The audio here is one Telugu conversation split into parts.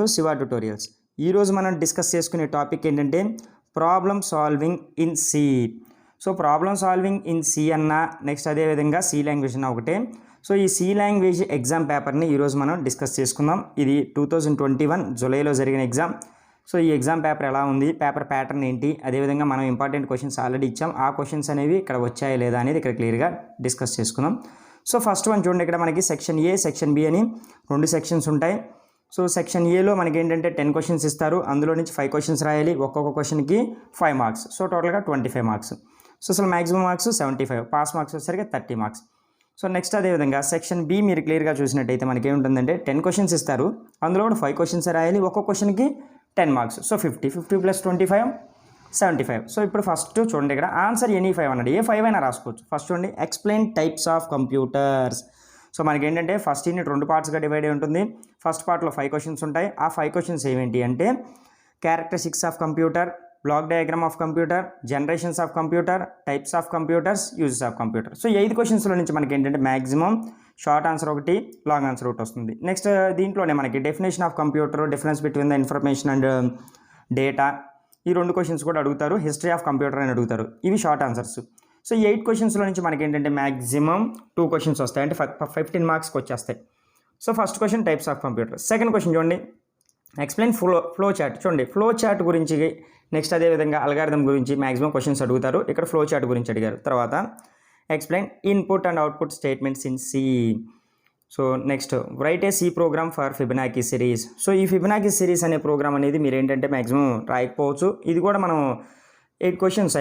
To Shiva tutorials. ఈరోజు మనం డిస్కస్ చేసుకునే టాపిక్ ఏంటంటే problem solving in C. So problem solving in C అన్న నెక్స్ట్ అదేవిధంగా సి లాంగ్వేజ్ అన్న ఒకటే. సో ఈ సి లాంగ్వేజ్ ఎగ్జామ్ పేపర్ని ఈరోజు మనం డిస్కస్ చేసుకుందాం. ఇది 2021 జూలైలో జరిగిన ఎగ్జామ్. సో ఈ ఎగ్జామ్ పేపర్ ఎలా ఉంది, పేపర్ ప్యాటర్న్ ఏంటి, అదేవిధంగా మనం ఇంపార్టెంట్ క్వశ్చన్స్ ఆల్రెడీ ఇచ్చాం, ఆ క్వశ్చన్స్ అనేవి ఇక్కడ వచ్చాయా లేదా అనేది ఇక్కడ క్లియర్గా డిస్కస్ చేసుకుందాం. సో ఫస్ట్ వన్ చూడండి, ఇక్కడ మనకి సెక్షన్ ఏ సెక్షన్ బి అని రెండు సెక్షన్స్ ఉంటాయి. సో సెక్షన్ ఏలో మనకి ఏంటంటే 10 క్వశ్చన్స్ ఇస్తారు, అందులో నుంచి 5 క్వశ్చన్స్ రాయాలి, ఒక్కొక్క క్వశ్చన్కి 5 మార్క్స్. సో టోటల్గా 25 మార్క్స్. సో అసలు మ్యాక్సిమం మార్క్స్ 75, పాస్ మార్క్స్ వచ్చేసరికి 30 మార్క్స్. సో నెక్స్ట్ అదేవిధంగా సెక్షన్ బి మీరు క్లియర్గా చూసినట్టయితే మనకి ఏముంటుందంటే 10 క్వశ్చన్స్ ఇస్తారు, అందులో కూడా 5 క్వశ్చన్స్ రాయాలి, ఒక్కొక్క క్వశ్చన్కి 10 మార్క్స్. So 50 plus 25 75. సో ఇప్పుడు ఫస్ట్ చూడండి, ఇక్కడ ఆన్సర్ ఎనీ 5 అన్నాడు, ఏ 5 అయినా రాసుకోవచ్చు. ఫస్ట్ చూడండి, explain types of computers. So మనకి ఏంటంటే ఫస్ట్ యూనిట్ 2 పార్ట్స్గా డివైడ్ అయి ఉంటుంది. ఫస్ట్ పార్ట్లో 5 క్వశ్చన్స్ ఉంటాయి. ఆ 5 క్వశ్చన్స్ ఏమేంటి అంటే characteristics of computer, block diagram of computer, generations of computer, types of computers, uses of computer. So 5 క్వశ్చన్స్లో నుంచి మనకి ఏంటంటే మ్యాక్సిమం షార్ట్ ఆన్సర్ ఒకటి, లాంగ్ ఆన్సర్ ఒకటి వస్తుంది. నెక్స్ట్ దీంట్లోనే మనకి definition of computer, difference between the information and data, ఈ 2 క్వశ్చన్స్ కూడా అడుగుతారు. హిస్టరీ ఆఫ్ కంప్యూటర్ అని అడుగుతారు, ఇవి షార్ట్ ఆన్సర్స్. సో 8 క్వశ్చన్స్లో నుంచి మనకి ఏంటంటే మ్యాక్సిమం 2 క్వశ్చన్స్ వస్తాయి, అంటే 15 మార్క్స్కి వచ్చేస్తాయి. So first question types of computer. Second question చూడండి, ఎక్స్ప్లెయిన్ ఫ్లో చార్ట్. చూడండి ఫ్లో చార్ట్ గురించి, నెక్స్ట్ అదేవిధంగా అల్గారిథం గురించి మ్యాక్సిమం క్వశ్చన్స్ అడుగుతారు. ఇక్కడ ఫ్లో చార్ట్ గురించి అడిగారు. తర్వాత explain input and output statements in C. So next write a C program for Fibonacci series. So ఈ ఫిబొనాకీ సిరీస్ అనే ప్రోగ్రామ్ అనేది మీరు ఏంటంటే మ్యాక్సిమం రాయకపోవచ్చు. ఇది కూడా మనం 8 క్వశ్చన్స్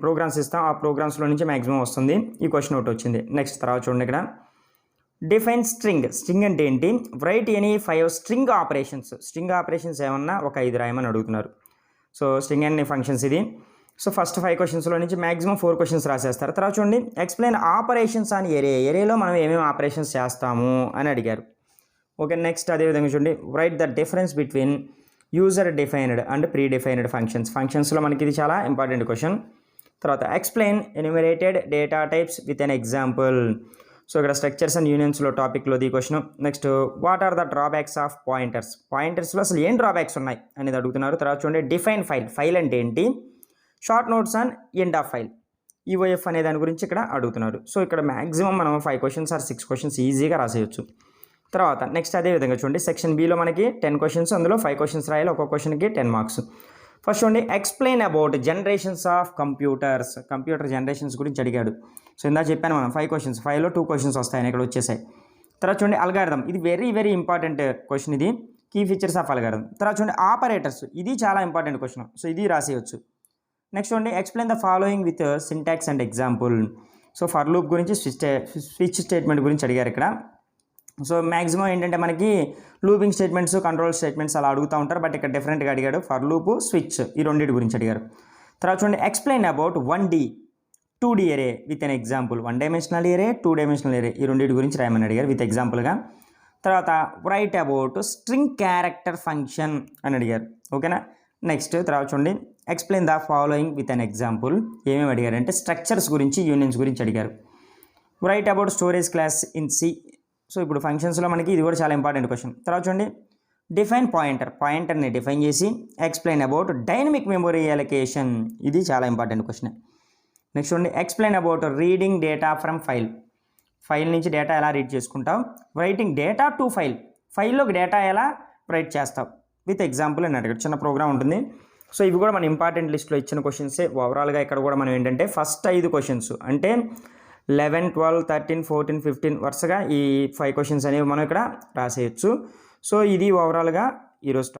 ప్రోగ్రామ్స్ ఇస్తాం, ఆ ప్రోగ్రామ్స్లో నుంచి మ్యాక్సిమం వస్తుంది. ఈ క్వశ్చన్ ఒకటి వచ్చింది. నెక్స్ట్ తర్వాత చూడండి, ఇక్కడ డిఫైన్ స్ట్రింగ్. స్ట్రింగ్ అంటే ఏంటి, right any 5 string operations. String operations ఏమన్నా ఒక 5 రాయమని అడుగుతున్నారు. సో స్ట్రింగ్ అనే ఫంక్షన్స్ ఇది. సో ఫస్ట్ 5 క్వశ్చన్స్లో నుంచి మ్యాక్సిమం 4 క్వశ్చన్స్ రాసేస్తారు. తర్వాత చూడండి, ఎక్స్ప్లెయిన్ ఆపరేషన్స్ ఆన్ ఏరే. ఏరేలో మనం ఏమేమి ఆపరేషన్స్ చేస్తాము అని అడిగారు. ఓకే, నెక్స్ట్ అదేవిధంగా చూడండి, write the difference between user defined and predefined functions. ఫంక్షన్స్లో మనకి ఇది చాలా ఇంపార్టెంట్ క్వశ్చన్. తర్వాత explain enumerated data types with an example. So ఇక్కడ స్ట్రక్చర్స్ అండ్ యూనియన్స్లో టాపిక్లో ఈ question. Next what are the drawbacks of pointers. పాయింటర్స్లో అసలు ఏం డ్రాబ్యాక్స్ ఉన్నాయి అనేది అడుగుతున్నారు. తర్వాత చూడండి, డిఫైన్ ఫైల్. ఫైల్ అంటే ఏంటి, short notes and end of file, EOF అనే దాని గురించి ఇక్కడ అడుగుతున్నారు. సో ఇక్కడ మ్యాక్సిమం మనం 5 క్వశ్చన్స్ ఆర్ 6 క్వశ్చన్స్ ఈజీగా రాసేయచ్చు. తర్వాత నెక్స్ట్ అదేవిధంగా చూడండి, సెక్షన్ బిలో మనకి 10 క్వశ్చన్స్, అందులో 5 క్వశ్చన్స్ రాయాలి, ఒక్కొక్క క్వశ్చన్కి 10 మార్క్స్. ఫస్ట్ చూడండి, explain about generations of computers. Computer generations గురించి అడిగాడు. సో ఇందా చెప్పాను మనం 5 క్వశ్చన్స్, 5లో 2 క్వశ్చన్స్ వస్తాయని ఇక్కడ వచ్చేసాయి. తర్వాత చూడండి, అల్గారిథం. ఇది వెరీ ఇంపార్టెంట్ క్వశ్చన్, ఇది కీ ఫీచర్స్ ఆఫ్ అల్గారిథం. తర్వాత చూడండి, ఆపరేటర్స్. ఇది చాలా ఇంపార్టెంట్ క్వశ్చన్, సో ఇది రాసేయచ్చు. నెక్స్ట్ చూడండి, explain the following with syntax and example. So for loop గురించి, స్విచ్ స్టేట్మెంట్ గురించి అడిగారు ఇక్కడ. సో మ్యాక్సిమం ఏంటంటే మనకి లూపింగ్ స్టేట్మెంట్స్, కంట్రోల్ స్టేట్మెంట్స్ అలా అడుగుతూ ఉంటారు, బట్ ఇక్కడ డిఫరెంట్గా అడిగాడు. ఫర్ లూప్, స్విచ్, ఈ రెండింటి గురించి అడిగారు. తర్వాత చూడండి, explain about 1D 2D array with an example. 1 dimensional array, 2 dimensional array, ఈ రెండింటి గురించి రాయమని అడిగారు విత్ ఎగ్జాంపుల్గా. తర్వాత write about string character function అని అడిగారు. ఓకేనా. నెక్స్ట్ తర్వాత చూడండి, explain the following with an example. ఏమేమి అడిగారు అంటే స్ట్రక్చర్స్ గురించి, యూనియన్స్ గురించి అడిగారు. Write about storage class in C. So ఇప్పుడు ఫంక్షన్స్లో మనకి ఇది కూడా చాలా ఇంపార్టెంట్ క్వశ్చన్. తర్వాత చూడండి, డిఫైన్ పాయింటర్. పాయింటర్ని డిఫైన్ చేసి explain about dynamic memory allocation. ఇది చాలా ఇంపార్టెంట్ క్వశ్చన్. నెక్స్ట్ చూడండి, explain about reading data from file. File నుంచి డేటా ఎలా రీడ్ చేసుకుంటాం, రైటింగ్ డేటా టు ఫైల్. ఫైల్లోకి డేటా ఎలా రైట్ చేస్తాం విత్ ఎగ్జాంపుల్ అని అడిగారు. చిన్న ప్రోగ్రామ్ ఉంటుంది. సో ఇవి కూడా మన ఇంపార్టెంట్ లిస్ట్లో ఇచ్చిన క్వశ్చన్సే. ఓవరాల్గా ఇక్కడ కూడా మనం ఏంటంటే ఫస్ట్ 5 క్వశ్చన్స్ అంటే 11, 12, 13, 14, 15 వరుసగా ఈ 5 క్వశ్చన్స్ అనేవి మనం ఇక్కడ రాసేయచ్చు. సో ఇది ఓవరాల్గా ఈరోజు